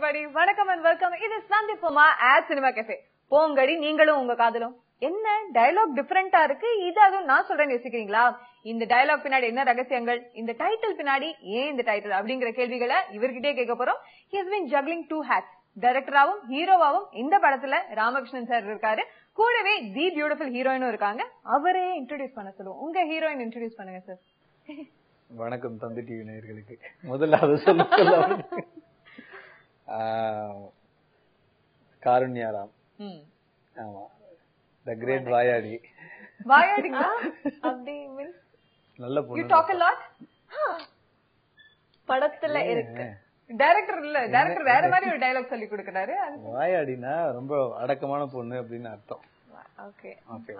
everybody. வணக்கம் and welcome. இது சந்திப்போமா at Cinema Cafe. போங்கடி நீங்களும் உங்க காதலும். என்ன டயலாக் டிஃபரெண்டா இருக்கு? இது அதுவும் நான் சொல்றேன்னு யோசிக்கிறீங்களா? இந்த டயலாக் பின்னாடி என்ன ரகசியங்கள்? இந்த டைட்டில் பின்னாடி ஏன் இந்த டைட்டில் அப்படிங்கிற கேள்விகளை இவர்கிட்டே கேட்க போறோம். He has been juggling two hats. டைரக்டராவும் ஹீரோவாவும் இந்த படத்துல ராமகிருஷ்ணன் சார் இருக்காரு. கூடவே தி பியூட்டிஃபுல் ஹீரோயினும் இருக்காங்க. அவரே இன்ட்ரோடியூஸ் பண்ண சொல்லுவோம். உங்க ஹீரோயின் இன்ட்ரோடியூஸ் பண்ணுங்க சார். வணக்கம் தந்தி டிவி நேயர்களுக்கு. முதல்ல அதை சொல்ல காருண்யாராம். ஆமா, தி கிரேட் வாயாடி. வாயாடிங்களா? அப்படி மீன்ஸ் நல்ல பொண்ணு. You talk a lot? படத்துல இருக்கு. டைரக்டர் இல்ல, டைரக்டர் வேற மாதிரி ஒரு டயலாக் சொல்லி கொடுக்கறாரு. வாயாடினா ரொம்ப அடக்கமான பொண்ணு அப்படின்னு அர்த்தம். ஓகே.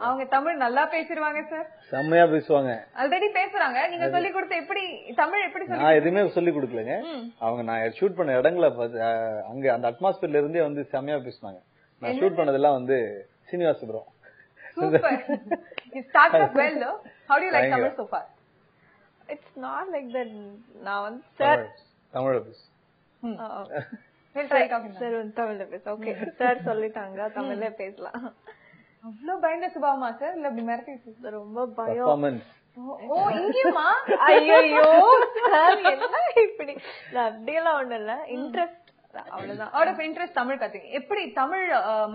அவங்க தமிழ் நல்லா பேசிடுவாங்க சார். செம்மையா பேசுவாங்க. ஆல்ரெடி பேசுறாங்க. நீங்க சொல்லி கொடுத்த எப்படி தமிழ் எப்படி சொல்லி? நான் எதுவுமே சொல்லி கொடுக்கலங்க. அவங்க நான் ஷூட் பண்ண இடங்களை அங்க அந்த அட்மாஸ்பியர்ல இருந்தே வந்து செம்மையா பேசுனாங்க. நான் ஷூட் பண்ணதெல்லாம் வந்து Srinivasapuram. Super. You started off well though. How do you like Tamil so far? It's not like that. நான் வந்து சார் தமிழ்ல பேசு. We'll try talking. Sir தமிழ்ல பேசு. Okay. சார் சொல்லிட்டாங்க தமிழ்ல பேசலாம். அவ்ளோ பயந்த சுபாவமா சார்? இல்ல அப்படி மிரட்டிட்டு ரொம்ப பயம். ஓ இங்கேயுமா? ஐயோ சார் என்ன இப்படி? அப்படியெல்லாம் ஒண்ணும் இல்ல, இன்ட்ரெஸ்ட் அவ்வளவுதான். அவுட் ஆஃப் இன்ட்ரெஸ்ட் தமிழ் கத்துங்க. எப்படி தமிழ்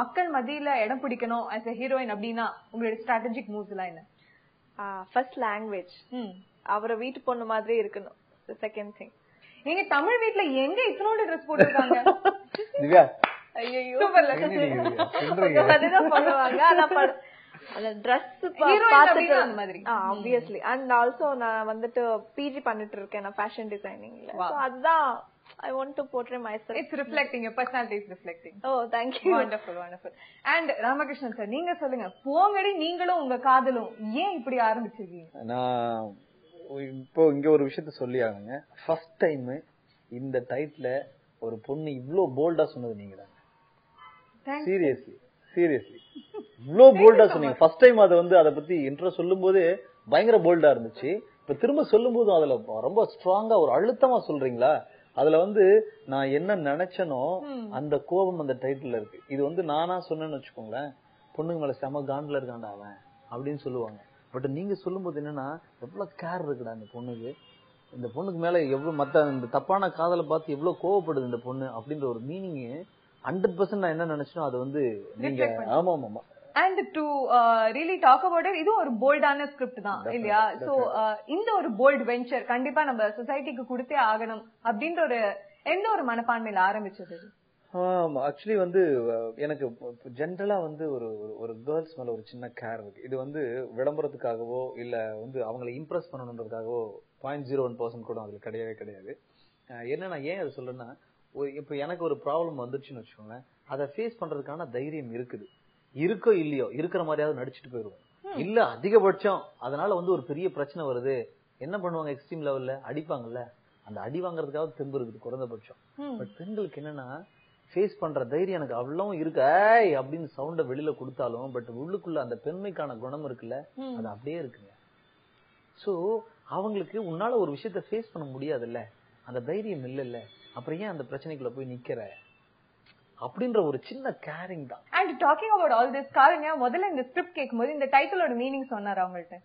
மக்கள் மத்தியில இடம் பிடிக்கணும் as a heroine அப்படின்னா உங்களோட ஸ்ட்ராட்டஜிக் மூவ்ஸ் எல்லாம் என்ன? ஃபர்ஸ்ட் லாங்குவேஜ், அவரை வீட்டு பொண்ணு மாதிரி இருக்கணும். செகண்ட் திங், நீங்க தமிழ் வீட்ல எங்க இத்தனோட ட்ரெஸ் போட்டுருக்காங்க? ஐயோ அதுதான் பண்ணுவாங்க. ஆனா அந்த ட்ரெஸ் பாத்துட்டு அந்த மாதிரி ஆப்வியஸ்லி. அண்ட் ஆல்சோ நான் வந்துட்டு பிஜி பண்ணிட்டு இருக்கேன் நான் ஃபேஷன் டிசைனிங்ல. சோ அதுதான் I want to portray myself. It's reflecting, your personality is reflecting. Oh, thank you. Wonderful, wonderful. And Ramakrishnan sir, நீங்க சொல்லுங்க, போங்கடி நீங்களும் உங்க காதலும் ஏன் இப்படி ஆரம்பிச்சிருக்கீங்க? நான் இப்போ இங்க ஒரு விஷயத்த சொல்லி ஆகுங்க. ஃபர்ஸ்ட் டைம் இந்த டைட்டில ஒரு பொண்ணு இவ்ளோ போல்டா சொன்னது நீங்க தான். சீரியஸ்லி இவ்ளோ போல்டா சொன்னீங்க. ஃபர்ஸ்ட் டைம் அதை வந்து அதை பத்தி இன்ட்ரோ சொல்லும் போது பயங்கர போல்டா இருந்துச்சு. இப்ப திரும்ப சொல்லும் போது அதுல ரொம்ப ஸ்ட்ராங்கா ஒரு அழுத்தமா சொல்றீங்களா? அதுல வந்து நான் என்ன நினைச்சனோ அந்த கோபம் அந்த டைட்டில் இருக்கு. இது வந்து நானா சொன்னேன்னு வச்சுக்கோங்களேன், பொண்ணுங்க மேல செம காண்டில் இருக்காண்டா அவன் அப்படின்னு சொல்லுவாங்க. பட் நீங்க சொல்லும் போது என்னன்னா எவ்வளவு கேர் இருக்குடா இந்த பொண்ணுக்கு, இந்த பொண்ணுக்கு மேல எவ்வளவு மத்த இந்த தப்பான காதலை பார்த்து எவ்வளவு கோவப்படுது இந்த பொண்ணு அப்படின்ற ஒரு மீனிங் 100% நான் என்ன நினைச்சனோ அது வந்து நீங்க ஆமா ஆமா. And to really talk about it, இது ஒரு போல்டான ஸ்கிரிப்ட் தான் இல்லையா? சோ இந்த ஒரு போல்ட் வெஞ்சர் கண்டிப்பா நம்ம சொசைட்டிக்கு கொடுத்தே ஆகணும் அப்படின்ற ஒரு எந்த ஒரு மனப்பான்மையில ஆரம்பிச்சது? ஆக்சுவலி வந்து எனக்கு ஜென்ரலா வந்து ஒரு கேர்ள்ஸ் மேல ஒரு சின்ன கேர் இருக்கு. இது வந்து விளம்பரத்துக்காகவோ இல்ல வந்து அவங்களை இம்ப்ரெஸ் பண்ணணுன்றதுக்காகவோ 0.01% கூட அதுல கிடையவே கிடையாது. என்னன்னா ஏன் அதை சொல்றேன்னா, இப்ப எனக்கு ஒரு ப்ராப்ளம் வந்துருச்சுன்னு வச்சுக்கோங்களேன், அதை ஃபேஸ் பண்றதுக்கான தைரியம் இருக்குது. இருக்கோ இல்லையோ இருக்கிற மாதிரியாவது நடிச்சுட்டு போயிருவோம். இல்ல அதிகபட்சம் அதனால வந்து ஒரு பெரிய பிரச்சனை வருது, என்ன பண்ணுவாங்க, எக்ஸ்ட்ரீம் லெவல்ல அடிப்பாங்கல்ல, அந்த அடி வாங்குறதுக்காக தெம்பு இருக்குது குறைந்தபட்சம். பட் பெண்களுக்கு என்னன்னா ஃபேஸ் பண்ற தைரியம் எனக்கு அவ்வளவும் இருக்கு. அப்படின்னு சவுண்ட வெளியில கொடுத்தாலும் பட் உள்ளுக்குள்ள அந்த பெண்மைக்கான குணம் இருக்குல்ல, அது அப்படியே இருக்குங்க. சோ அவங்களுக்கு உன்னால ஒரு விஷயத்த ஃபேஸ் பண்ண முடியாதுல்ல, அந்த தைரியம் இல்ல, அப்புறம் ஏன் அந்த பிரச்சனைக்குள்ள போய் நிக்கிற அப்படின்ற ஒரு சின்ன கேரிங் தான். And talking about all this, Karunya முதல்ல இந்த ஸ்கிரிப்ட் கேட்கும்போது இந்த டைட்டிலோட மீனிங் சொன்னாரு அவங்கள்ட்ட?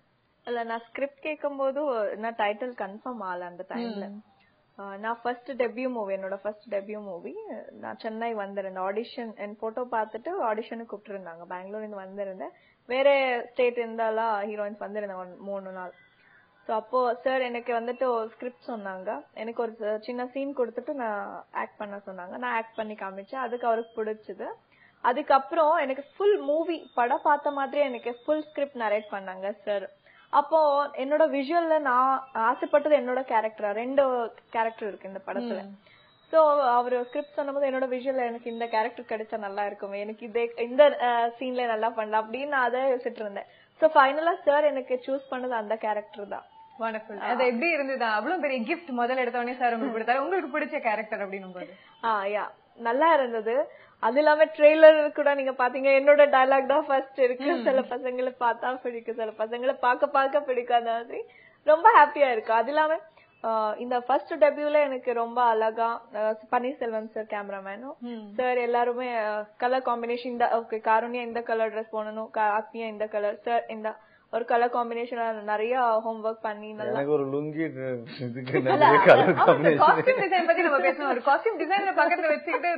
இல்ல, நான் ஸ்கிரிப்ட் கேட்கும்போது நான் டைட்டில் கன்ஃபார்ம் ஆகல அந்த டைம்ல. நான் ஃபர்ஸ்ட் டெபியூ மூவி, என்னோட ஃபர்ஸ்ட் டெபியூ மூவி, நான் சென்னை வந்திருந்தேன். ஆடிஷன் என் போட்டோ பார்த்துட்டு ஆடிஷனுக்கு கூப்பிட்டுருந்தாங்க. பெங்களூர்ல இருந்து வந்திருந்தேன். வேற ஸ்டேட் இருந்தாலும் ஹீரோயின்ஸ் வந்திருந்தாங்க 3 நாள். ஸோ அப்போ சார் எனக்கு வந்துட்டு ஸ்கிரிப்ட் சொன்னாங்க. எனக்கு ஒரு சின்ன சீன் கொடுத்துட்டு நான் ஆக்ட் பண்ண சொன்னாங்க. நான் ஆக்ட் பண்ணி காமிச்சேன். அதுக்கு அவருக்கு பிடிச்சது. அதுக்கப்புறம் எனக்கு ஃபுல் மூவி படம் பார்த்த மாதிரி எனக்கு ஃபுல் ஸ்கிரிப்ட் நரேட் பண்ணாங்க சார். அப்போ என்னோட விஷுவல்ல நான் ஆசைப்பட்டது என்னோட கேரக்டரா 2 கேரக்டர் இருக்கு இந்த படத்துல. சோ அவரு ஸ்கிரிப்ட் சொன்னபோது என்னோட விஷுவல்ல எனக்கு இந்த கேரக்டர் கிடைச்சா நல்லா இருக்குமே, எனக்கு இந்த சீன்ல நல்லா பண்ணலாம் அப்படின்னு நான் அதை யோசிச்சுட்டு இருந்தேன். சோ ஃபைனலா சார் எனக்கு சூஸ் பண்ணது அந்த கேரக்டர் தான். வண்டர்ஃபுல். அது எப்படி இருந்தது? அவ்வளவு பெரிய கிஃப்ட் முதல்ல எடுத்தவனே சார் உங்களுக்கு கொடுத்தாரு. உங்களுக்கு பிடிச்ச கேரக்டர் அப்படின்னும் போது யா நல்லா இருந்தது. அது இல்லாம ட்ரெய்லர் கூட நீங்க பாத்தீங்க, என்னோட டயலாக் தான் ஃபர்ஸ்ட் இருக்கு. சில பசங்களை பார்த்தா பிடிக்கும், சில பசங்களை பார்க்க பிடிக்காத மாதிரி ரொம்ப ஹாப்பியா இருக்கு. அது இல்லாம இந்த ஃபர்ஸ்ட் டெபியூல எனக்கு ரொம்ப அழகா பன்னீர்செல்வம் சார் கேமராமேனும் சார் எல்லாருமே கலர் காம்பினேஷன் இந்த ஓகே காருண்யா இந்த கலர் ட்ரெஸ் போடணும், ஆத்மியா இந்த கலர், சார் இந்த ஒரு கலர் காம்பினேஷன் நிறைய ஹோம் ஒர்க் பண்ணி எனக்கு ஒரு லுங்கி இதுக்கு நிறைய கலர் காம்பினேஷன். காஸ்டியூம் டிசைன் பத்தி நம்ம பேசணும். ஒரு காஸ்டியூம் டிசைனர் பக்கத்துல வச்சுக்கிட்டு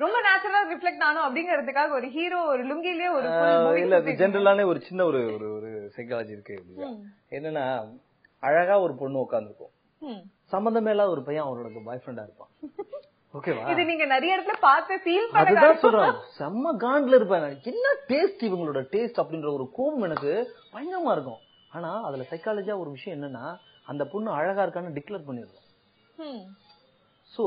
ரொம்ப நேச்சுரலா ரிஃப்ளெக்ட் ஆனோம் அப்படிங்கறதுக்காக ஒரு ஹீரோ ஒரு லுங்கிலேயே ஒரு இல்ல ஜெனரலானே ஒரு சின்ன ஒரு சைக்காலஜி இருக்கு. என்னன்னா அழகா ஒரு பொண்ணு உட்காந்துருக்கும், சம்பந்தமே இல்லாத ஒரு பையன் அவரோட பாய் ஃப்ரெண்டா இருப்பான். ஓகேவா? இது நீங்க நிறைய இடத்துல பார்த்து ஃபீல் பண்ண. அதுதான் சொல்றேன், செம்ம காண்ட்ல இருப்பாங்க. என்ன டேஸ்ட் இவங்களோட டேஸ்ட் அப்படின்ற ஒரு கோபம் எனக்கு பயங்கரமா இருக்கும். ஆனா அதுல சைக்காலஜியா ஒரு விஷயம் என்னன்னா அந்த பொண்ணு அழகா இருக்கான்னு டிக்ளேர் பண்ணிடுறோம். சோ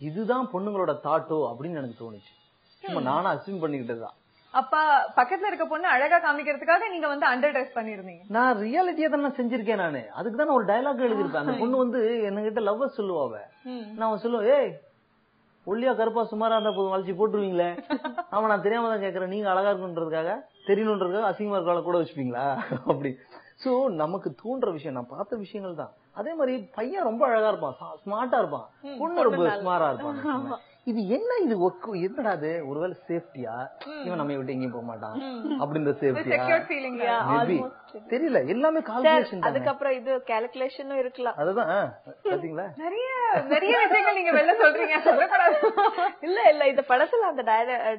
இதுதான் பொண்ணுங்களோட தாட்டோ அப்படின்னு எனக்கு தோணுச்சு. சும்மா நானும் அசியூம் பண்ணிக்கிட்டதுதான். அப்ப பக்கத்துல இருக்க பொண்ணு அழகா காமிக்கிறதுக்காக நீங்க வந்து அண்டர் ட்ரெஸ் பண்ணிருந்தீங்க. நான் ரியாலிட்டியா தான் செஞ்சிருக்கேன். நானு அதுக்கு தான் ஒரு டயலாக் எழுதிருப்பேன். அந்த பொண்ணு வந்து என்கிட்ட லவ்வர் சொல்லுவாவ. நான் சொல்லுவேன், ஏய் ஒல்லியா கருப்பா சுமாரா இருந்தா போதும் வளைச்சு போட்டுருவீங்களே. ஆமா நான் தெரியாம தான் கேக்குறேன், நீங்க அழகா இருக்குன்றதுக்காக தெரியணுன்றதுக்காக அசிங்கமா இருக்கால கூட வச்சுப்பீங்களா அப்படி. சோ நமக்கு தூண்டுற விஷயம் நான் பார்த்த விஷயங்கள் தான். அதே மாதிரி பையன் ரொம்ப அழகா இருப்பான், ஸ்மார்ட்டா இருப்பான், பொண்ணு ரொம்ப ஸ்மாரா இருப்பான். இது என்ன, இது என்னடா அது, ஒருவேளை சேஃப்டியா, இவன் நம்ம விட்டு எங்கேயும் போக மாட்டான் அப்படின்ற சேஃப்டியா தெரியல. எல்லாமே கால்குலேஷன். அதுக்கப்புறம் இது கால்குலேஷனும் இருக்கலாம். அதுதான் பாத்தீங்களா, நிறைய விஷயங்கள் நீங்க வெளில சொல்றீங்க. இல்ல இந்த படத்துல அந்த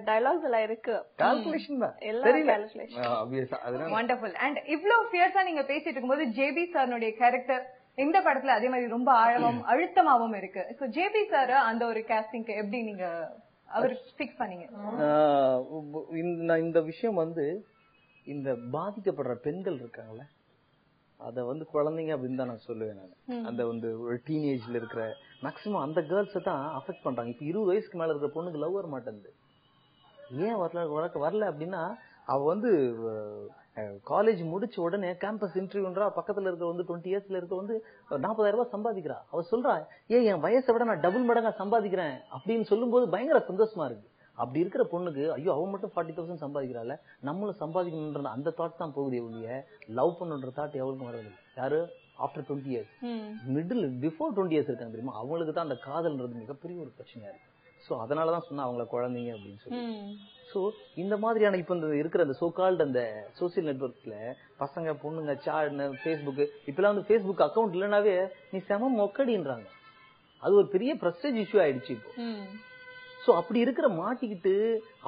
டயலாக்ஸ் எல்லாம் இருக்கு, கால்குலேஷன் தான். வண்டர்ஃபுல். அண்ட் இவ்வளவு ஃபியர்ஸா நீங்க பேசிட்டு இருக்கும்போது ஜேபி சார்னுடைய கேரக்டர் இந்த படத்துல அதே மாதிரி ரொம்ப ஆழமும் அழுத்தமாவும் இருக்கு. சோ ஜேபி சார் அந்த ஒரு காஸ்டிங்க்கு எப்படி நீங்க அவர் ஃபிக்ஸ் பண்ணீங்க? இந்த விஷயம் வந்து இந்த பாதிக்கப்படுற பெண்கள் இருக்காங்கல்ல, அத வந்து குழந்தைங்க அப்படின்னு தான் நான் சொல்லுவேன். நான் அந்த வந்து ஒரு டீனேஜ்ல இருக்கிற மேக்சிமம் அந்த கேர்ள்ஸ் தான் அஃபெக்ட் பண்றாங்க. இப்ப 20 வயசுக்கு மேல இருக்கிற பொண்ணுக்கு லவ் வர மாட்டேங்குது. ஏன் வரல அப்படின்னா, அவ வந்து காலேஜ் முடிச்ச உடனே கேம்பஸ் இன்டர்வியூன்றா, பக்கத்துல இருக்க வந்து 20 இயர்ஸ்ல இருக்க வந்து 40,000 ரூபாய் சம்பாதிக்கிறா. அவ சொல்றா, ஏன் என் வயசை விட நான் டபுள் மடங்கா சம்பாதிக்கிறேன் அப்படின்னு சொல்லும் போது பயங்கர சந்தோஷமா இருக்கு. அப்படி இருக்கிற பொண்ணுக்கு ஐயோ அவ மட்டும் 40,000 சம்பாதிக்கிறாள், நம்மளும் சம்பாதிக்கணும்ன்ற அந்த தாட் தான் போகுது. எவ்வளவு லவ் பண்ணுன்ற தாட் எவ்வளவுக்கும் வரதில்லை. யாரு after 20 years, middle before 20 years இருக்காங்க தெரியுமா, அவங்களுக்கு தான் அந்த காதல்ன்றது மிகப்பெரிய ஒரு பிரச்சனையா இருக்கு. சோ அதனாலதான் சொன்னா அவங்கள குழந்தைங்க அப்படின்னு சொல்லி. சோ இந்த மாதிரியான இப்ப இந்த இருக்கிற அந்த சோகால்டு அந்த சோசியல் நெட்வொர்க்ல பசங்க பொண்ணுங்க பேஸ்புக், இப்பெல்லாம் வந்து பேஸ்புக் அக்கௌண்ட் இல்லைனாவே நீ செம மொக்கடின்றாங்க. அது ஒரு பெரிய பிரஸ்டேஜ் இஷ்யூ ஆயிடுச்சு இப்போ. சோ அப்படி இருக்கிற மாட்டிக்கிட்டு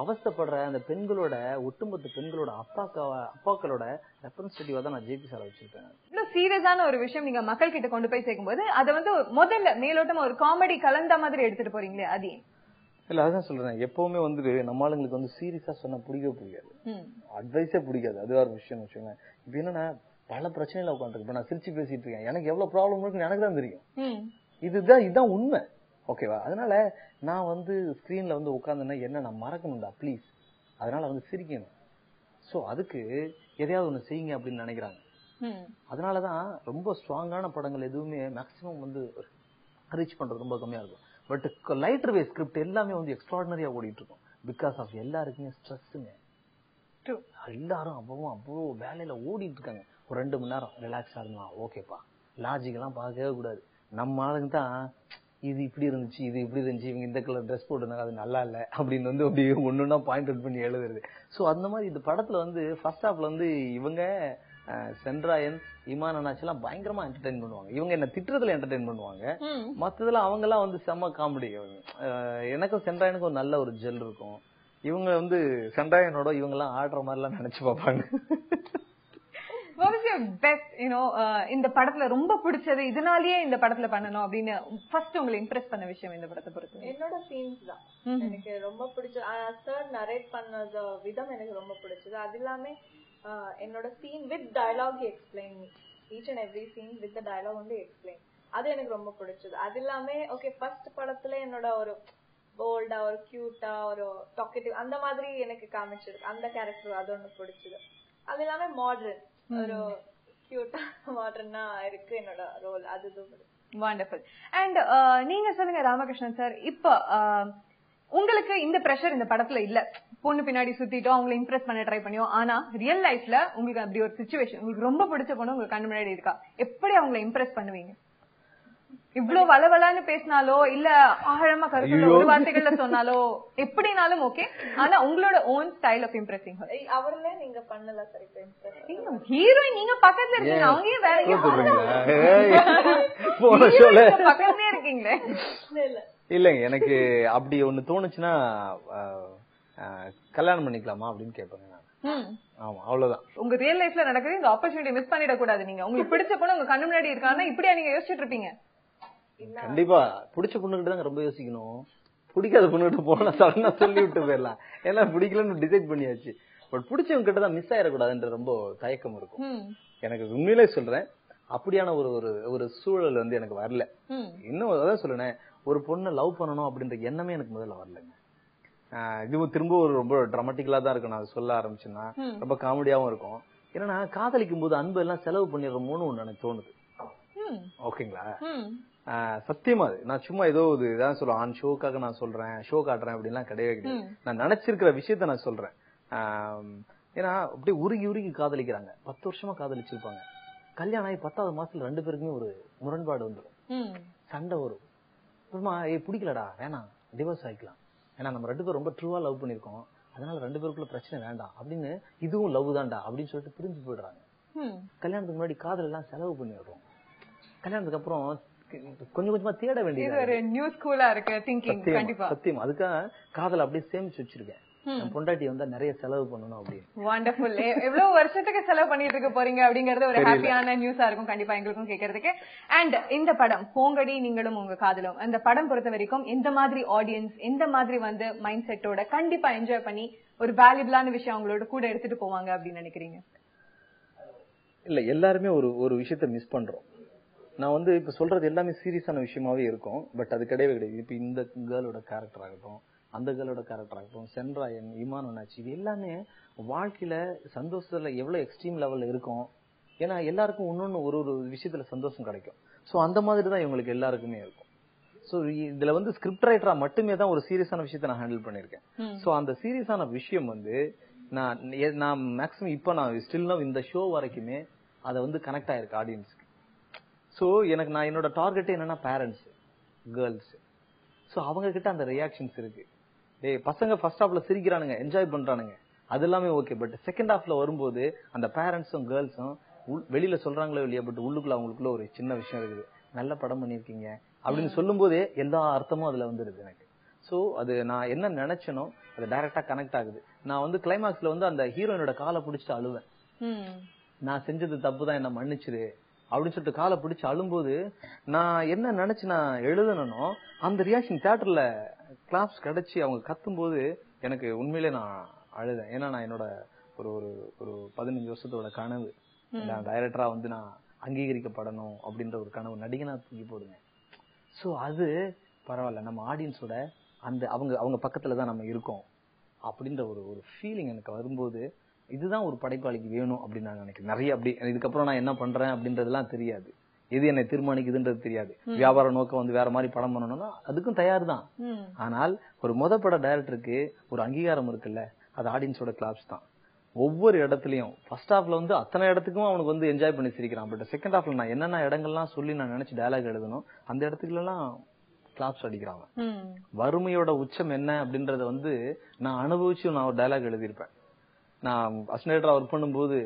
அவஸ்தப்படுற அந்த பெண்களோட, ஒட்டுமொத்த பெண்களோட அப்பாக்களோட ரெப்ரசன்டேட்டிவா தான் நான் ஜேபி சார் வச்சிருக்கேன். இன்னும் சீரியஸான ஒரு விஷயம் நீங்க மக்கள் கிட்ட கொண்டு போய் சேர்க்கும்போது அதை வந்து முதல்ல மேலோட்டமா ஒரு காமெடி கலந்த மாதிரி எடுத்துட்டு போறீங்களே, அது இல்ல அதான் சொல்றேன். எப்பவுமே வந்து நம்ம ஆளுங்களுக்கு வந்து சீரியஸா சொன்னா பிடிக்காது, அட்வைஸே பிடிக்காது. அது ஒரு விஷயம் வச்சுக்கோங்க. இப்ப என்னன்னா பல பிரச்சனைல உட்காந்துருக்கு. இப்ப நான் சிரிச்சு பேசிட்டு இருக்கேன், எனக்கு எவ்வளவு ப்ராப்ளம் இருக்குன்னு எனக்கு தான் தெரியும். இதுதான் உண்மை. ஓகேவா? அதனால நான் வந்து ஸ்கிரீன்ல வந்து உட்கார்ந்தேன்னா என்ன நான் மறக்கணும்டா ப்ளீஸ், அதனால வந்து சிரிக்கணும். சோ அதுக்கு எதையாவது ஒண்ணு செய்யுங்க அப்படின்னு நினைக்கிறாங்க. அதனாலதான் ரொம்ப ஸ்ட்ராங்கான படங்கள் எதுவுமே மேக்சிமம் வந்து ரீச் பண்றது ரொம்ப கம்மியா இருக்கும். பட் லைட்டர் வே ஸ்கிரிப்ட் எல்லாமே வந்து எக்ஸ்ட்ராடினரியா ஓடிட்டு இருக்கும். பிகாஸ் ஆஃப் எல்லாருக்குமே ஸ்ட்ரெஸ்ஸுங்க. எல்லாரும் அவ்வளோ வேலையில ஓடிட்டு இருக்காங்க. ஒரு 2 மணி நேரம் ரிலாக்ஸா இருந்தா ஓகேப்பா, லாஜிக் எல்லாம் பார்க்கவே கூடாது. நம்ம ஆளுங்க தான் இது இப்படி இருந்துச்சு, இது இப்படி இருந்துச்சு, இவங்க இந்த கலர் ட்ரெஸ் போட்டுருந்தாங்க, அது நல்லா இல்ல அப்படின்னு வந்து அப்படி ஒன்னொன்னா பாயிண்ட் அவுட் பண்ணி எழுதுறது. சோ அந்த மாதிரி இந்த படத்துல வந்து ஃபர்ஸ்ட் ஹாஃப்ல வந்து இவங்க சென்ட்ராயன், இமான் அண்ணாச்சி எல்லாம் பயங்கரமா என்டர்டைன் பண்ணுவாங்க. இவங்க என்ன திட்டுறதுல என்டர்டைன் பண்ணுவாங்க, மத்ததுல அவங்க எல்லாம் வந்து செம்ம காமெடி. எனக்கும் சென்ட்ராயனுக்கும் ஒரு நல்ல ஒரு ஜெல் இருக்கும். இவங்க வந்து சென்ட்ராயனோட இவங்க எல்லாம் ஆடுற மாதிரி எல்லாம் நினைச்சு பார்ப்பாங்க. What was your best, இந்த படத்துல ரொம்ப பிடிச்சது, இதனாலேயே இந்த படத்துல பண்ணணும் அப்படின்னு ஃபர்ஸ்ட் உங்களை இம்ப்ரெஸ் பண்ண விஷயம் இந்த படத்தை பொறுத்து? என்னோட சீன்ஸ் தான் எனக்கு ரொம்ப பிடிச்சது. சார் நரேட் பண்ணது விதம் எனக்கு ரொம்ப பிடிச்சது. அது இல்லாம என்னோட scene with dialogue explain, each and every scene with dialogue வந்து எக்ஸ்பிளைன், அது எனக்கு ரொம்ப பிடிச்சது. அது இல்லாம ஓகே ஃபர்ஸ்ட் படத்துல என்னோட ஒரு போல்டா, ஒரு கியூட்டா, ஒரு டாக்கேட்டிவ் அந்த மாதிரி எனக்கு காமிச்சிருக்கு அந்த கேரக்டர், அது ஒண்ணு பிடிச்சது. அது இல்லாம மாடர்ன், ஒரு கியூட்டா மாடர்னா இருக்கு என்னோட ரோல், அது வண்டர்ஃபுல். அண்ட் நீங்க சொல்லுங்க ராமகிருஷ்ணன் சார், இப்ப உங்களுக்கு இந்த பிரஷர் இந்த படத்துல இல்ல, பொண்ணு பின்னாடி சுத்திட்டோம், அவங்களை இம்ப்ரெஸ் பண்ண ட்ரை பண்ணியோம், ஆனா ரியல் லைஃப்ல உங்களுக்கு அப்படி ஒரு சிச்சுவேஷன், உங்களுக்கு ரொம்ப பிடிச்ச பொண்ணு உங்களுக்கு கண்ணு முன்னாடி இருக்கா, எப்படி அவங்களை இம்ப்ரெஸ் பண்ணுவீங்க? இவ்வளவு வளவளான்னு பேசினாலோ இல்ல ஆழமா கருத்துல ஒரு வார்த்தைகள்ல சொன்னாலோ எப்படினாலும் ஓகே. ஆனா உங்களோட ஓன் ஸ்டைல் ஆஃப் இம்ப்ரெசிங் அவர்ல நீங்க பண்ணல சரி ஹீரோயின் நீங்க பக்கத்துல இருக்கீங்க, அவங்க வேற பக்கத்துலயே இருக்கீங்களே. இல்லங்க எனக்கு அப்படி ஒண்ணு தோணுச்சுன்னா கல்யாணம் பண்ணிக்கலாமா அப்படின்னு கேட்பேங்க நான். ஆமா அவ்வளவுதான். உங்க ரியல் லைஃப்ல நடக்குது, இந்த ஆப்பர்ச்சுனிட்டி மிஸ் பண்ணிட கூடாது. நீங்க உங்களுக்கு பிடிச்ச பொண்ணு உங்க கண்ணு முன்னாடி இருக்காங்கன்னா இப்படியா நீங்க யோசிச்சுட்டு இருப்பீங்க? கண்டிப்பா பிடிச்ச பொண்ணுகிட்ட தான் ரொம்ப யோசிக்கணும். பிடிக்காத பொண்ணுகிட்ட போனா சடனா சொல்லி விட்டு போயிடலாம். ஏன்னா பிடிக்கலன்னு டிசைட் பண்ணியாச்சு. பட் பிடிச்சவங்க கிட்ட தான் மிஸ் ஆயிடக்கூடாதுன்ற ரொம்ப தயக்கம் இருக்கும் எனக்கு. உண்மையிலே சொல்றேன், அப்படியான ஒரு ஒரு சூழல் வந்து எனக்கு வரல. இன்னும் அதான் சொல்லுனேன், ஒரு பொண்ணை லவ் பண்ணணும் அப்படின்ற எண்ணமே எனக்கு முதல்ல வரலங்க. இதுவும் திரும்ப ஒரு ரொம்ப டிராமட்டிக்கலா தான் இருக்கும் நான் சொல்ல ஆரம்பிச்சேன்னா. ரொம்ப காமெடியாவும் இருக்கும். ஏன்னா காதலிக்கும் போது அன்பு எல்லாம் செலவு பண்ணிடுறோமோன்னு ஒண்ணு எனக்கு தோணுது. ஓகேங்களா? சத்தியமா அது நான் சும்மா ஏதோ இதான் சொல்லுவேன், ஆன் ஷோக்காக நான் சொல்றேன், ஷோ காட்டுறேன் அப்படின்லாம் கிடையவே கிடையாது. நான் நினைச்சிருக்கிற விஷயத்த நான் சொல்றேன். ஏன்னா அப்படியே உருகி உருகி காதலிக்கிறாங்க. 10 வருஷமா காதலிச்சிருப்பாங்க. கல்யாணம் ஆகி 10வது மாசத்துல 2 பேருக்குமே ஒரு முரண்பாடு வந்துடும், சண்டை வரும். அப்புறமா பிடிக்கலடா வேணாம் டிவோர்ஸ் ஆகிக்கலாம், ஏன்னா நம்ம 2 பேரும் ரொம்ப ட்ரூவா லவ் பண்ணிருக்கோம், அதனால 2 பேருக்குள்ள பிரச்சனை வேண்டாம் அப்படின்னு, இதுவும் லவ் தான்டா அப்படின்னு சொல்லிட்டு பிரிஞ்சு போயிடுறாங்க. கல்யாணத்துக்கு முன்னாடி காதல் எல்லாம் செலவு பண்ணிடுறோம். கல்யாணத்துக்கு அப்புறம் கொஞ்சம் கொஞ்சமா தேட வேண்டியது. சத்தியம் அதுக்காக காதல் அப்படியே சேமிச்சு வச்சிருக்கேன். பொண்டாட்டி வந்தா நிறைய செலவு பண்ணணும் அப்படின்னு. வண்டர்ஃபுல். எவ்வளவு வருஷத்துக்கு செலவு பண்ணிட்டு இருக்க போறீங்க அப்படிங்கறது ஒரு ஹாப்பியான நியூஸா இருக்கும் கண்டிப்பா எங்களுக்கும் கேட்கறதுக்கு. அண்ட் இந்த படம் போங்கடி நீங்களும் உங்க காதலும், அந்த படம் பொறுத்த வரைக்கும் எந்த மாதிரி ஆடியன்ஸ், எந்த மாதிரி வந்து மைண்ட் செட்டோட கண்டிப்பா என்ஜாய் பண்ணி ஒரு வேல்யூபிளான விஷயம் அவங்களோட கூட எடுத்துட்டு போவாங்க அப்படின்னு நினைக்கிறீங்க? இல்ல எல்லாருமே ஒரு விஷயத்த மிஸ் பண்றோம். நான் வந்து இப்ப சொல்றது எல்லாமே சீரியஸான விஷயமாவே இருக்கும். பட் அது கிடையவே கிடையாது. இப்ப இந்த கேர்ளோட கேரக்டர் ஆகட்டும், அந்த கேர்ளோட கேரக்டர் ஆகட்டும், சென்ராயன், இமான் ஒன்னாச்சு, இது எல்லாமே வாழ்க்கையில சந்தோஷத்துல எவ்வளவு எக்ஸ்ட்ரீம் லெவல்ல இருக்கும். ஏன்னா எல்லாருக்கும் இன்னொன்னு ஒரு விஷயத்துல சந்தோஷம் கிடைக்கும். சோ அந்த மாதிரி தான் இவங்களுக்கு எல்லாருக்குமே இருக்கும். சோ இதுல வந்து ஸ்கிரிப்ட் ரைட்டரா மட்டுமே தான் ஒரு சீரியஸான விஷயத்த நான் ஹேண்டில் பண்ணிருக்கேன். சோ அந்த சீரியஸான விஷயம் வந்து நான் மேக்ஸிமம் இப்ப நான் ஸ்டில் நவ் இந்த ஷோ வரைக்குமே அதை வந்து கனெக்ட் ஆயிருக்கு ஆடியன்ஸ்க்கு. சோ எனக்கு நான் என்னோட டார்கெட் என்னன்னா பேரண்ட்ஸ், கேர்ள்ஸ். சோ அவங்க கிட்ட அந்த ரியாக்ஷன்ஸ் இருக்கு. பசங்க ஃபர்ஸ்ட் ஹாஃப்ல சிரிக்கிறானுங்க, என்ஜாய் பண்றானுங்க, அது எல்லாமே ஓகே. பட் செகண்ட் ஹாஃப்ல வரும்போது அந்த பேரண்ட்ஸும் கேர்ள்ஸும் வெளியில சொல்றாங்களோ இல்லையா, பட் உள்ளுக்குள்ள அவங்களுக்குள்ள ஒரு சின்ன விஷயம் இருக்குது, நல்ல படம் பண்ணிருக்கீங்க அப்படின்னு சொல்லும் போதே எல்லா அர்த்தமும் அதுல வந்துருது எனக்கு. சோ அது நான் என்ன நினைச்சனோ அது டைரக்டா கனெக்ட் ஆகுது. நான் வந்து கிளைமாக்ஸ்ல வந்து அந்த ஹீரோயினோட காலை பிடிச்சிட்டு அழுவேன். நான் செஞ்சது தப்புதான், என்ன மன்னிச்சிரு அப்படின்னு சொல்லிட்டு காலை பிடிச்சு அழும்போது நான் என்ன நினைச்சு நான் எழுதனோ அந்த ரியாக்ஷன் தியேட்டர்ல கிளாப்ஸ் கிடைச்சி அவங்க கத்தும் போது எனக்கு உண்மையிலே நான் அழுதேன். ஏன்னா நான் என்னோட ஒரு 15 வருஷத்தோட கனவு, டைரக்டரா வந்து நான் அங்கீகரிக்கப்படணும் அப்படின்ற ஒரு கனவு நடிகனா தூக்கி போடுங்க. சோ அது பரவாயில்ல, நம்ம ஆடியன்ஸோட அந்த அவங்க பக்கத்துலதான் நம்ம இருக்கோம் அப்படின்ற ஒரு ஃபீலிங் எனக்கு வரும்போது இதுதான் ஒரு படைப்பாளிக்கு வேணும் அப்படின்னு நான் நினைக்கிறேன். நிறைய அப்படி இதுக்கப்புறம் நான் என்ன பண்றேன் அப்படின்றதுலாம் தெரியாது, எது என்னை தீர்மானிக்குதுன்றது தெரியாது. வியாபார நோக்கம் வந்து வேற மாதிரி படம் பண்ணணும்னா அதுக்கும் தயார் தான். ஆனால் ஒரு பட டைரக்டருக்கு ஒரு அங்கீகாரம் இருக்குல்ல, அது ஆடியன்ஸோட கிளாப்ஸ் தான். ஒவ்வொரு இடத்துலயும் ஃபர்ஸ்ட் ஹாஃப்ல வந்து அத்தனை இடத்துக்கும் அவனுக்கு வந்து என்ஜாய் பண்ணி சிரிக்கிறான். பட் செகண்ட் ஹாஃப்ல நான் என்னென்ன இடங்கள்லாம் சொல்லி நான் நினைச்சு டயலாக் எழுதணும் அந்த இடத்துக்குள்ள எல்லாம் கிளாப்ஸ் அடிக்கிறாங்க. வறுமையோட உச்சம் என்ன அப்படின்றத வந்து நான் அனுபவிச்சு நான் ஒரு டயலாக் எழுதியிருப்பேன். நான் அசிஸ்டன்ட் ஒர்க் பண்ணும்போது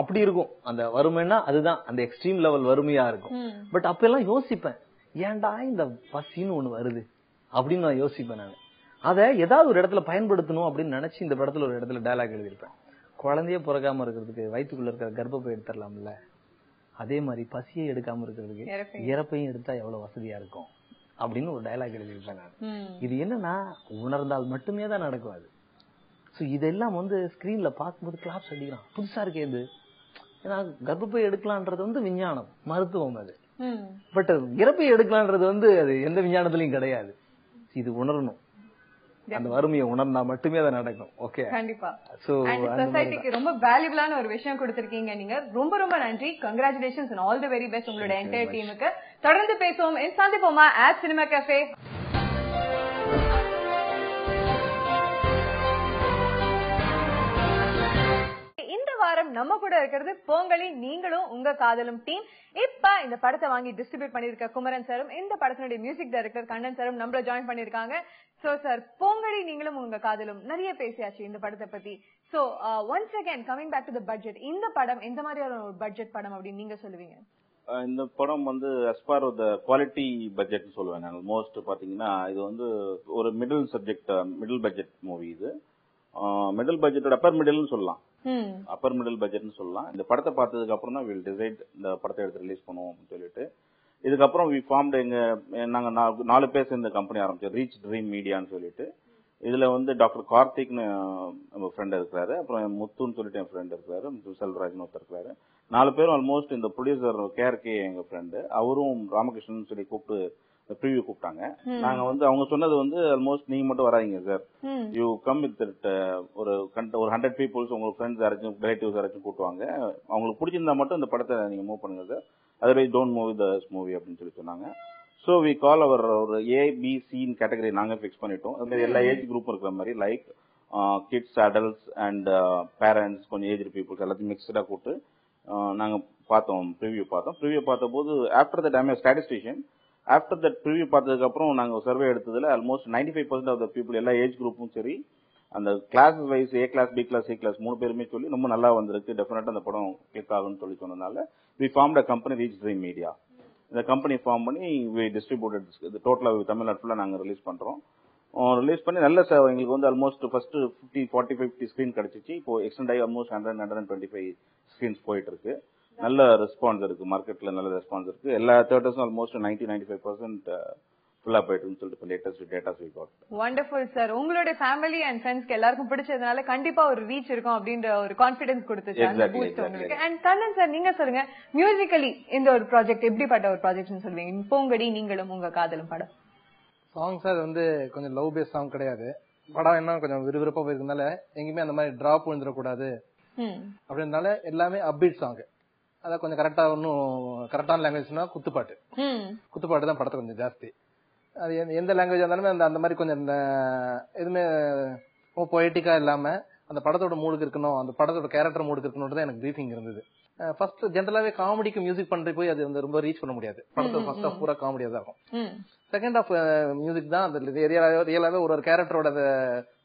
அப்படி இருக்கும். அந்த வறுமைன்னா அதுதான் அந்த எக்ஸ்ட்ரீம் லெவல் வறுமையா இருக்கும். பட் அப்ப எல்லாம் யோசிப்பேன், ஏன்டா இந்த பசின்னு ஒண்ணு வருது அப்படின்னு நான் யோசிப்பேன். நான் அதை ஏதாவது ஒரு இடத்துல பயன்படுத்தணும் அப்படின்னு நினைச்சு இந்த படத்துல ஒரு இடத்துல டயலாக் எழுதியிருப்பேன். குழந்தைய பிறக்காம இருக்கிறதுக்கு வயிற்றுக்குள்ள இருக்கிற கர்ப்பப்பை எடுத்துடலாம்ல, அதே மாதிரி பசியை எடுக்காம இருக்கிறதுக்கு இறப்பையும் எடுத்தா எவ்வளவு வசதியா இருக்கும் அப்படின்னு ஒரு டயலாக் எழுதியிருப்பேன் நான். இது என்னன்னா உணர்ந்தால் மட்டுமே தான் நடக்கும் அது. சோ இதெல்லாம் வந்து ஸ்கிரீன்ல பார்க்கும்போது கிளாப்ஸ் அடிக்கிறான், புதுசா இருக்கே இது. ஏன்னா கர்ப்பப்பை எடுக்கலான்றது வந்து விஞ்ஞானம், மருத்துவம் அது. பட் இறப்பை எடுக்கலான்றது வந்து அது எந்த விஞ்ஞானத்திலயும் கிடையாது. இது உணரணும், அந்த வறுமையை உணர்ந்தா மட்டுமே அதை நடக்கும். ஓகே, கண்டிப்பா. சொசைட்டிக்கு ரொம்ப வேல்யூபிளான ஒரு விஷயம் கொடுத்திருக்கீங்க நீங்க. ரொம்ப ரொம்ப நன்றி. Congratulations and all the very best உங்களோட என்டையர் டீமுக்கு. தொடர்ந்து பேசுவோம், சந்திப்போமா at சினிமா கஃபே. நம்ம கூட இருக்கிறது போங்களி நீங்களும் உங்க காதலும் டீம். இப்ப இந்த படத்தை வாங்கி டிஸ்ட்ரிபியூட் பண்ணிருக்க குமரன் சாரும் இந்த படத்தினுடைய மியூசிக் டைரக்டர் கண்ணன் சாரும் நம்மள ஜாயின் பண்ணிருக்காங்க. சோ சார், போங்களி நீங்களும் உங்க காதலும் நிறைய பேசியாச்சு இந்த படத்தை பத்தி. So once again coming back to the budget, இந்த படம் எந்த மாதிரியான ஒரு பட்ஜெட் படம் அப்படின்னு நீங்க சொல்லுவீங்க? இந்த படம் வந்து as per the quality budget சொல்லுவேன் நான். மோஸ்ட் பாத்தீங்கன்னா இது வந்து ஒரு மிடில் பட்ஜெட் மூவி. இது மிடில் பட்ஜெட்டோட அப்பர் மிடில்னு சொல்லலாம். அப்பர் மிடில் பட்ஜெட்னு சொல்லலாம். இந்த படத்தை பார்த்ததுக்கு அப்புறம் தான் வில் டிசைட் இந்த படத்தை எடுத்து ரிலீஸ் பண்ணுவோம் அப்படின்னு சொல்லிட்டு. இதுக்கப்புறம் வி ஃபார்ம்டு நாங்க 4 பேர் சேர்ந்த கம்பெனி ஆரம்பிச்சோம், ரீச் ட்ரீம் மீடியான்னு சொல்லிட்டு. இதுல வந்து டாக்டர் கார்த்திக்னு நம்ம ஃப்ரெண்ட் இருக்கிறாரு, அப்புறம் முத்துன்னு சொல்லிட்டு என் ஃப்ரெண்ட் இருக்கிறாரு, செல்வராஜ்னு ஒருத்தர் இருக்கிறாரு. 4 பேரும் ஆல்மோஸ்ட் இந்த ப்ரொடியூசர் கேஆர்கே எங்க ஃப்ரெண்டு, அவரும் ராமகிருஷ்ணன் சொல்லி கூப்பிட்டு ப்ரிவியூ கூப்பிட்டாங்க. நாங்க வந்து அவங்க சொன்னது வந்து ஆல்மோஸ்ட் நீங்க மட்டும் வராதீங்க சார், யூ கம் வித் ஒரு 100 பீப்புள்ஸ், உங்களுக்கு ஃப்ரெண்ட்ஸ் யாராச்சும் ரிலேட்டிவ்ஸ் யாராச்சும் கூட்டுவாங்க, அவங்களுக்கு பிடிச்சிருந்தா மட்டும் இந்த படத்தை நீங்க மூவ் பண்ணுங்க sir, otherwise don't move this movie அப்படின்னு சொல்லி சொன்னாங்க. ஸோ வி கால் அவர் ஒரு ஏபிசின்னு கேட்டகரி நாங்கள் ஃபிக்ஸ் பண்ணிட்டோம். அது மாதிரி எல்லா ஏஜ் குரூப்பும் இருக்கிற மாதிரி, like kids, adults and parents, கொஞ்சம் ஏஜ் பீப்புள்ஸ் எல்லாத்தையும் மிக்சடாக கூப்பிட்டு நாங்கள் பார்த்தோம், ப்ரிவியூ பார்த்தோம். ப்ரிவியூ பார்த்தபோது after that I'm statistician, after that preview பார்த்ததுக்கப்புறம் நாங்கள் சர்வே எடுத்ததில் ஆல்மோஸ்ட் 95% ஆஃப் த பீப்புள், எல்லா ஏஜ் குரூப்பும் சரி, அந்த class wise A class, B class, C class 3 பேருமே சொல்லி ரொம்ப நல்லா வந்திருக்கு, டெஃபினட்டாக அந்த படம் கிளிக் ஆகும்னு சொல்லி சொன்னதுனால we formed a company reach dream media. இந்த கம்பெனி ஃபார்ம் பண்ணி டிஸ்ட்ரிபியூட்டட் டோட்டலாக தமிழ்நாடு ஃபுல்லாக நாங்கள் ரிலீஸ் பண்ணுறோம். ரிலீஸ் பண்ணி நல்ல எங்களுக்கு வந்து ஆல்மோஸ்ட் ஃபர்ஸ்ட் 50 ஸ்க்ரீன் கிடைச்சிச்சு. இப்போ எக்ஸ்டெண்ட் ஆகி ஆல்மோஸ்ட் 125 ஸ்க்ரீன்ஸ் போயிட்டு இருக்கு. நல்ல ரெஸ்பான்ஸ் இருக்கு, மார்க்கெட்ல நல்ல ரெஸ்பான்ஸ் இருக்கு. எல்லா தியேட்டர்ஸும் ஆல்மோஸ்ட் 90-95% ஃபுல்லா போயிட்டு சொல்லிட்டு latest dates we got. Wonderful sir, உங்களுடைய ஃபேமிலி அண்ட் ஃப்ரெண்ட்ஸ்க்கு எல்லாருக்கும் பிடிச்சதுனால கண்டிப்பா ஒரு ரீச் இருக்கும் அப்படின்ற ஒரு கான்ஃபிடன்ஸ் கொடுத்துச்சு அந்த பூஸ்ட் உங்களுக்கு. அண்ட் கண்ணன் சார், நீங்க சொல்லுங்க, மியூசிக்கலி இந்த ஒரு ப்ராஜெக்ட் எப்படிப்பட்ட ஒரு ப்ராஜெக்ட்னு சொல்லுவீங்க? போங்கடி நீங்களும் உங்க காதலும் படம் சாங்ஸ் அது வந்து கொஞ்சம் லவ் பேஸ் சாங் கிடையாது. படம் என்ன கொஞ்சம் விறுவிறுப்பா போயிருக்கனால எங்கேயுமே அந்த மாதிரி டிராப் விழுந்துடக்கூடாது அப்படின்றதுனால எல்லாமே அப்பீட் சாங். அதான் கொஞ்சம் கரெக்டா, ஒன்னும் கரெக்டான லாங்குவேஜ்னா குத்துப்பாட்டு தான் படத்தை கொஞ்சம் ஜாஸ்தி. அது எந்த லாங்குவேஜ் இருந்தாலுமே அந்த மாதிரி கொஞ்சம் எதுவுமே பொயட்டிக்கா இல்லாம அந்த படத்தோட மூடுக்கு இருக்கணும், அந்த படத்தோட கேரக்டர் மூடுக்கு இருக்கணும் தான் எனக்கு பிரீஃபிங் இருந்தது. ஃபர்ஸ்ட் ஜென்ரலாவே காமெடிக்கு மியூசிக் பண்றது போய் அது வந்து ரொம்ப ரீச் பண்ண முடியாது. படத்தோட ஃபர்ஸ்ட் ஆஃப் பூரா காமெடியா தான் இருக்கும். செகண்ட் ஆஃப் மியூசிக் தான் அந்த ரியலாவே ஒரு கேரக்டரோட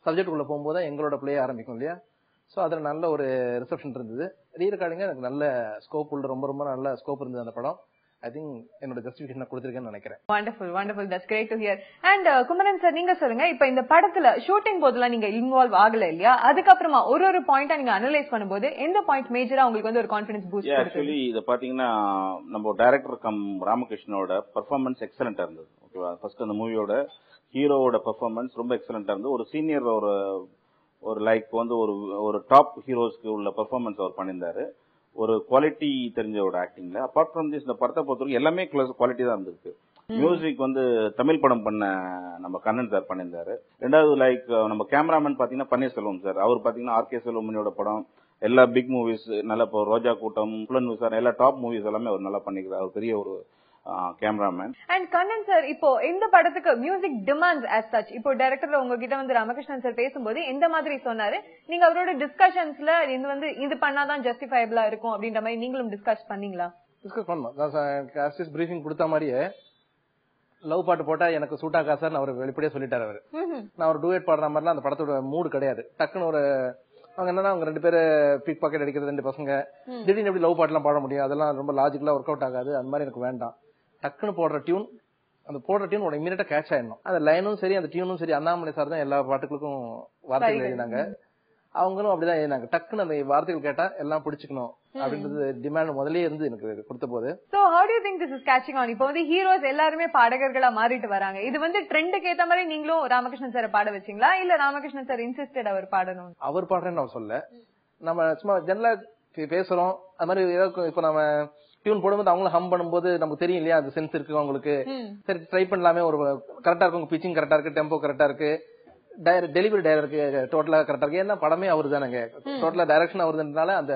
சப்ஜெக்ட் உள்ள போகும்போது எங்களோட பிளே ஆரம்பிக்கும் இல்லையா. சோ அதுல நல்ல ஒரு ரிசப்ஷன் இருந்தது. ரீ ரெக்கார்டிங்க எனக்கு நல்ல ஸ்கோப் உள்ள, ரொம்ப ரொம்ப நல்ல ஸ்கோப் இருந்தது அந்த படம். I think என்னோட ஜஸ்டிஃபிகேஷன் கொடுத்திருக்கேன்னு நினைக்கிறேன். Wonderful, that's great to hear. And Kumaran sir, நீங்க சொல்லுங்க, இப்ப இந்த படத்துல ஷூட்டிங் போதெல்லாம் நீங்க இன்வால்வ் ஆகல இல்லையா? அதுக்கப்புறமா ஒரு பாயிண்டா நீங்க அனலைஸ் பண்ணும்போது எந்த பாயிண்ட் மேஜரா உங்களுக்கு வந்து ஒரு கான்ஃபிடன்ஸ் பூஸ்ட் கொடுத்தது? ஆக்சுவலி இத பாத்தீங்கன்னா நம்ம டைரக்டர் ராமகிருஷ்ணனோட பெர்ஃபார்மன்ஸ் எக்ஸலென்ட்டா இருந்தது. ஓகேவா? ஃபர்ஸ்ட் அந்த மூவியோட ஹீரோவோட பெர்ஃபார்மன்ஸ் ரொம்ப எக்ஸலென்ட்டா இருந்தது. ஒரு சீனியர் ஒரு லைக் வந்து ஒரு டாப் ஹீரோஸ்க்கு உள்ள பெர்ஃபார்மன்ஸ் அவர் பண்ணியிருந்தாரு. ஒரு குவாலிட்டி தெரிஞ்சவோட ஆக்டிங்ல. அப்பார்ட் ஃப்ரம் திஸ், இந்த படத்தை பொறுத்தவரைக்கும் எல்லாமே குவாலிட்டி தான் இருந்திருக்கு. மியூசிக் வந்து தமிழ் படம் பண்ண நம்ம கண்ணன் சார் பண்ணியிருந்தாரு. ரெண்டாவது லைக் நம்ம கேமராமேன் பாத்தீங்கன்னா பன்னீர்செல்வம் சார், அவர் பாத்தீங்கன்னா ஆர்கே செல்வமணியோட படம், எல்லா பிக் மூவிஸ், நல்ல இப்போ ரோஜா கூட்டம், புலன் விசாரணை, எல்லா டாப் மூவிஸ் எல்லாமே அவர் நல்லா பண்ணிக்கிறார். அவர் பெரிய ஒரு கேமராமேன். அண்ட் கண்ணன் சார், இப்போ இந்த படத்துக்கு மியூசிக் டிமாண்ட்ஸ் as such, இப்போ டைரக்டர் உங்ககிட்ட வந்து ராமகிருஷ்ணன் சார் பேசும்போது எந்த மாதிரி சொன்னாரு? நீங்க அவரோட டிஸ்கஷன்ஸ்ல இது பண்ணாதான் ஜஸ்டிஃபைபிளா இருக்கும் அப்படின்ற மாதிரி நீங்களும் டிஸ்கஸ் பண்ணீங்களா? டிஸ்கஸ் பண்ணோம். பிரீஃபிங் கொடுத்த மாதிரியே லவ் பாட்டு போட்டா எனக்கு சூட் ஆகா சார் அவர் வெளிப்படையா சொல்லிட்டாரு. அவரு நான் ஒரு டூயட் பாடுற மாதிரிலாம் அந்த படத்தோட மூடு கிடையாது. டக்குன்னு அவங்க என்னன்னா அவங்க 2 பேரு பிக் பாக்கெட் அடிக்கிறது, 2 பசங்க, திடீர்னு எப்படி லவ் பாட்டுலாம் பாட முடியும்? அதெல்லாம் ரொம்ப லாஜிக்கலா ஒர்க் அவுட் ஆகாது. அந்த மாதிரி எனக்கு வேண்டாம். டக்குன்னு போடுற டியூன் இமீடியட்டா கேட்ச் ஆயிடணும். அந்த லைனும் சரி, அந்த டியூனும் சரி. அண்ணாமலை சார் தான் எல்லா பாட்டுகளுக்கும் வார்த்தைகள் எழுதினாங்க. அவங்களும் அப்படிதான் எழுதினாங்க. டக்குன்னு அந்த வார்த்தைகள் கேட்டா எல்லாம் பிடிச்சிக்கணும் அப்படின்றது டிமாண்ட் முதலே இருந்து எனக்கு கொடுத்த போது. So how do you think this is catching on? இப்போ வந்து ஹீரோஸ் எல்லாருமே பாடகர்களா மாறிட்டு வராங்க. இது வந்து ட்ரெண்டுக்கு ஏத்த மாதிரி நீங்களும் ராமகிருஷ்ணன் சார் பாட வச்சீங்களா, இல்ல ராமகிருஷ்ணன் சார் இன்சிஸ்டட் அவர் பாடணும்? அவர் பாடுறேன்னு அவர் சொல்ல, நம்ம சும்மா ஜெனரலா பேசுறோம். அது மாதிரி ஏதாவது இப்ப நம்ம டியூன் போடும்போது அவங்களும் ஹம் பண்ணும்போது நமக்கு தெரியும் இல்லையா, அது சென்ஸ் இருக்கு அவங்களுக்கு. சரி ட்ரை பண்ணலாமே, ஒரு கரெக்டா இருக்கும், பிச்சிங் கரெக்டா இருக்கு, டெம்போ கரெக்டா இருக்கு, டெலிவரி டைரக்டருக்கு டோட்டலா கரெக்டா இருக்கு. ஏன்னா படமே அவரு தானங்க, டோட்டலா டைரக்ஷன் அவருதுனால அந்த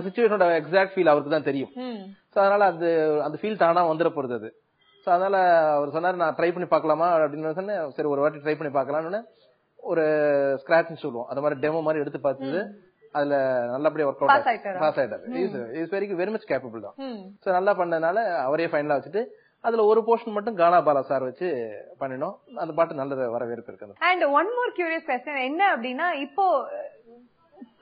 சிச்சுவேஷனோட எக்ஸாக்ட் ஃபீல் அவருக்கு தான் தெரியும். சோ அதனால அந்த ஃபீல் தானா வந்துட போறது அது. சோ அதனால அவர் சொன்னாரு, நான் ட்ரை பண்ணி பாக்கலாமா அப்படின்னு சொன்னேன். சரி ஒரு வாட்டி ட்ரை பண்ணி பாக்கலாம்னு ஒரு ஸ்கிராட்ச் சொல்லுவோம், அது மாதிரி டெமோ மாதிரி எடுத்து பார்த்தது. அதுல நல்லபடியா ஒர்க் அவுட் Pass ஆயிட்டாரா? பாஸ் ஆயிட்டாரு. இஸ் வெரி மச் கேப்பபிள் தான். சோ நல்லா பண்ணதுனால அவரே ஃபைனலா வச்சுட்டு அதுல ஒரு போர்ஷன் மட்டும் கானா பாலா சார் வச்சு பண்ணினோம். அந்த பாட்டு நல்ல வரவேற்பு இருக்கு. And one more curious question என்ன அப்படின்னா, இப்போ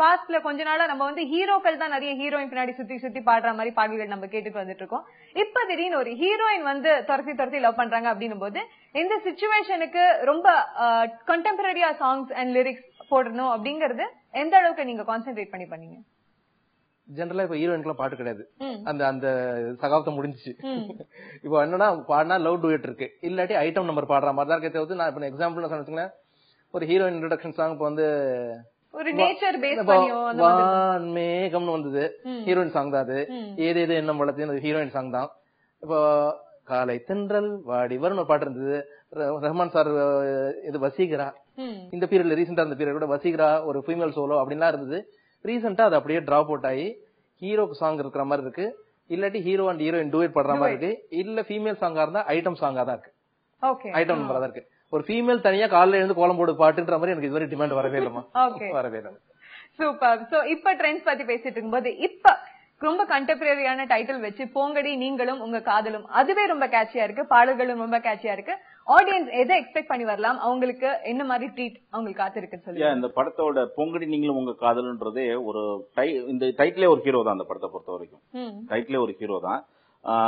பாஸ்ட்ல கொஞ்ச நாளா நம்ம வந்து ஹீரோக்கள் தான் நிறைய ஹீரோயின் பின்னாடி சுத்தி சுத்தி பாடுற மாதிரி பாடல்கள் நம்ம கேட்டுட்டு வந்துட்டு இருக்கோம். இப்ப திடீர்னு ஒரு ஹீரோயின் வந்து துரத்தி லவ் பண்றாங்க அப்படின்னும் போது இந்த சிச்சுவேஷனுக்கு ரொம்ப கண்டெம்பரரியா சாங்ஸ் அண்ட் லிரிக்ஸ் போடணும் அப்படிங்கறது எந்த அளவுக்கு நீங்க கான்சென்ட்ரேட் பண்ணீங்க? ஜெனரலா இப்ப ஹீரோயின்க்குலாம் பாட்டு கிடையாது. அந்த அந்த சகாப்தம் முடிஞ்சிச்சு. இப்போ என்னன்னா பாடினா லவ் டூயட் இருக்கு, இல்லாட்டி ஐட்டம் நம்பர் பாடுற மாதிரி தான் இருக்கே தவிர்த்து, நான் இப்ப எக்ஸாம்பிள் சொன்னீங்கன்னா ஒரு ஹீரோயின் இன்ட்ரோடக்ஷன் சாங் இப்போ வந்து ஒரு நேச்சர் பேஸ் பண்ணியோ அந்த மாதிரி மேகம்னு வந்தது, ஹீரோயின் சாங் தான் அது. ஏதேது என்ன வளர்த்து ஹீரோயின் சாங் தான். இப்போ காலை தென்றல் வாடி வரும் ஒரு பாட்டு இருந்தது, ரஹ்மான் சார் இது வசீகரா, இந்த பீரியட்ல ரீசெண்டா அந்த பீரியட் கூட வசீகரா ஒரு ஃபீமேல் சோலோ அப்படின்லாம் இருந்தது. ரீசெண்டா அது அப்படியே டிராப் அவுட் ஆகி ஹீரோக்கு சாங் இருக்கிற மாதிரி இருக்கு, இல்லாட்டி ஹீரோ அண்ட் ஹீரோயின் டூயட் பண்ற மாதிரி இருக்கு, இல்ல ஃபீமேல் சாங்கா இருந்தா ஐட்டம் சாங்கா தான் இருக்கு. ஐட்டம் நம்பரா தான் இருக்கு. ஒரு ஃபீமேல் தனியா காலையில எழுந்து கோலம் போடு பாட்டுன்ற மாதிரி எனக்கு இதுவரை டிமாண்ட் வரவே இல்லமா. வரவே இல்லை. சூப்பர். சோ இப்ப ட்ரெண்ட்ஸ் பத்தி பேசிட்டு இருக்கும்போது இப்ப ரொம்ப கண்டெம்பரரியான டைட்டில் வச்சு போங்கடி நீங்களும் உங்க காதலும், அதுவே ரொம்ப கேட்சியா இருக்கு, பாடல்களும் ரொம்ப கேட்சியா இருக்கு. ஆடியன்ஸ் எதை எக்ஸ்பெக்ட் பண்ணி வரலாம், அவங்களுக்கு என்ன மாதிரி ட்ரீட் அவங்களுக்கு காத்திருக்குன்னு சொல்லி இந்த படத்தோட பொங்கடி நீங்களும் உங்க காதல்ன்றதே ஒரு இந்த டைட்டிலே ஒரு ஹீரோ தான். அந்த படத்தை பொறுத்த வரைக்கும் டைட்டிலே ஒரு ஹீரோ தான்.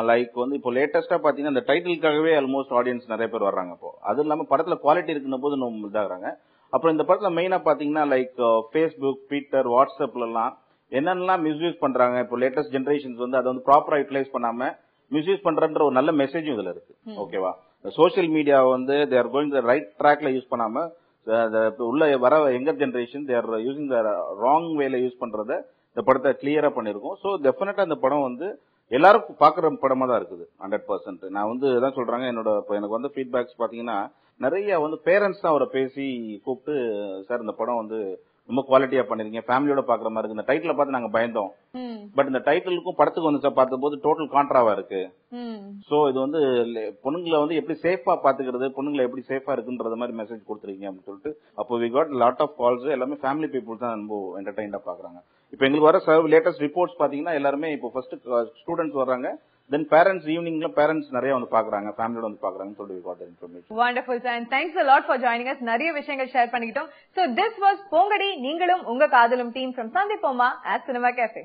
லைக் வந்து இப்போ லேட்டஸ்டா பாத்தீங்கன்னா இந்த டைட்டிலுக்காகவே ஆல்மோஸ்ட் ஆடியன்ஸ் நிறைய பேர் வர்றாங்க. இப்போ அது இல்லாம படத்துல குவாலிட்டி இருக்குன்னு போது நம்ம இதாகிறாங்க. அப்புறம் இந்த படத்துல மெயினா பாத்தீங்கன்னா லைக் ஃபேஸ்புக், ட்விட்டர், வாட்ஸ்அப்ல எல்லாம் என்னென்னலாம் மிஸ்யூஸ் பண்றாங்க. இப்போ லேட்டஸ்ட் ஜெனரேஷன்ஸ் வந்து அதை வந்து ப்ராப்பரா யூட்டிலைஸ் பண்ணாம மிஸ்யூஸ் பண்றன்ற ஒரு நல்ல மெசேஜும் இதுல இருக்கு. ஓகேவா, சோசியல் மீடியா வந்து they are going the right ட்ராக்ல யூஸ் பண்ணாம உள்ள வர younger generation they are using the wrong வேல யூஸ் பண்றத இந்த படத்தை கிளியரா பண்ணிருக்கோம். ஸோ டெஃபினட்டா இந்த படம் வந்து எல்லாருக்கும் பாக்குற படமா தான் இருக்குது 100%. நான் வந்து இதான் சொல்றாங்க, என்னோட எனக்கு வந்து ஃபீட்பேக்ஸ் பாத்தீங்கன்னா நிறைய வந்து பேரண்ட்ஸ் தான் அவரை பேசி கூப்பிட்டு, சார் இந்த படம் வந்து ரொம்ப குவாலிட்டியா பண்ணிருக்கீங்க, ஃபேமிலியோட பாக்குற மாதிரி இருக்கு. இந்த டைட்டில பார்த்து நாங்க பயந்தோம், பட் இந்த டைட்டிலுக்கும் படத்துக்கு வந்து பார்த்த போது டோட்டல் கான்ட்ராவா இருக்கு. சோ இது வந்து பொண்ணுங்களை வந்து எப்படி சேஃபா பாத்துக்கிறது, பொண்ணுங்களை எப்படி சேஃபா இருக்குன்றது மாதிரி மெசேஜ் கொடுத்துருக்கீங்க அப்படின்னு சொல்லிட்டு அப்போ we got lot of calls. எல்லாமே ஃபேமிலி பீப்புள் தான் ரொம்ப என்டர்டைன்டா பாக்குறாங்க. இப்போ எங்களுக்கு வர லேட்டஸ்ட் ரிப்போர்ட்ஸ் பாத்தீங்கன்னா எல்லாருமே இப்போ ஃபர்ஸ்ட் ஸ்டூடெண்ட்ஸ் வர்றாங்க, தென் பேரண்ட்ஸ் ஈவினிங்ல பேரண்ட்ஸ் நிறைய வந்து பாக்குறாங்க, ஃபேமிலியோட வந்து பாக்குறாங்கன்னு சொல்லி got the information. Wonderful sir, and thanks a lot for joining us. நிறைய விஷயங்கள் ஷேர் பண்ணிக்கிட்டோம். So this was போங்கடி நீங்களும் உங்க காதலும் team from Sandipoma at Cinema Cafe.